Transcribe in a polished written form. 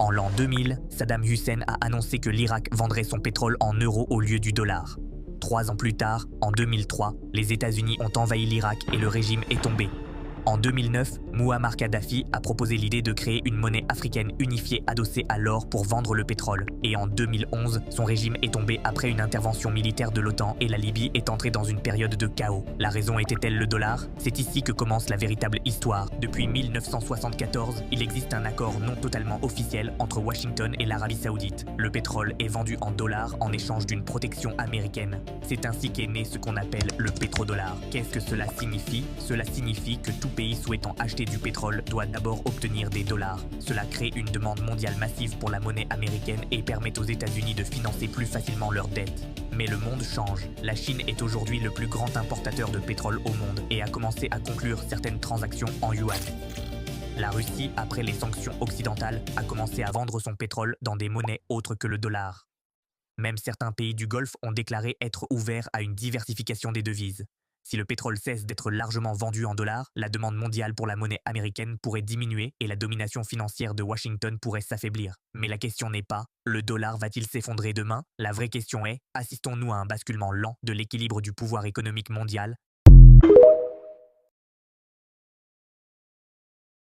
En l'an 2000, Saddam Hussein a annoncé que l'Irak vendrait son pétrole en euros au lieu du dollar. 3 ans plus tard, en 2003, les États-Unis ont envahi l'Irak et le régime est tombé. En 2009, Mouammar Kadhafi a proposé l'idée de créer une monnaie africaine unifiée adossée à l'or pour vendre le pétrole. Et en 2011, son régime est tombé après une intervention militaire de l'OTAN et la Libye est entrée dans une période de chaos. La raison était-elle le dollar? C'est ici que commence la véritable histoire. Depuis 1974, il existe un accord non totalement officiel entre Washington et l'Arabie Saoudite. Le pétrole est vendu en dollars en échange d'une protection américaine. C'est ainsi qu'est né ce qu'on appelle le pétrodollar. Qu'est-ce que cela signifie? Cela signifie que tout pays souhaitant acheter du pétrole doit d'abord obtenir des dollars. Cela crée une demande mondiale massive pour la monnaie américaine et permet aux États-Unis de financer plus facilement leurs dettes. Mais le monde change. La Chine est aujourd'hui le plus grand importateur de pétrole au monde et a commencé à conclure certaines transactions en yuan. La Russie, après les sanctions occidentales, a commencé à vendre son pétrole dans des monnaies autres que le dollar. Même certains pays du Golfe ont déclaré être ouverts à une diversification des devises. Si le pétrole cesse d'être largement vendu en dollars, la demande mondiale pour la monnaie américaine pourrait diminuer et la domination financière de Washington pourrait s'affaiblir. Mais la question n'est pas « le dollar va-t-il s'effondrer demain ?» La vraie question est « assistons-nous à un basculement lent de l'équilibre du pouvoir économique mondial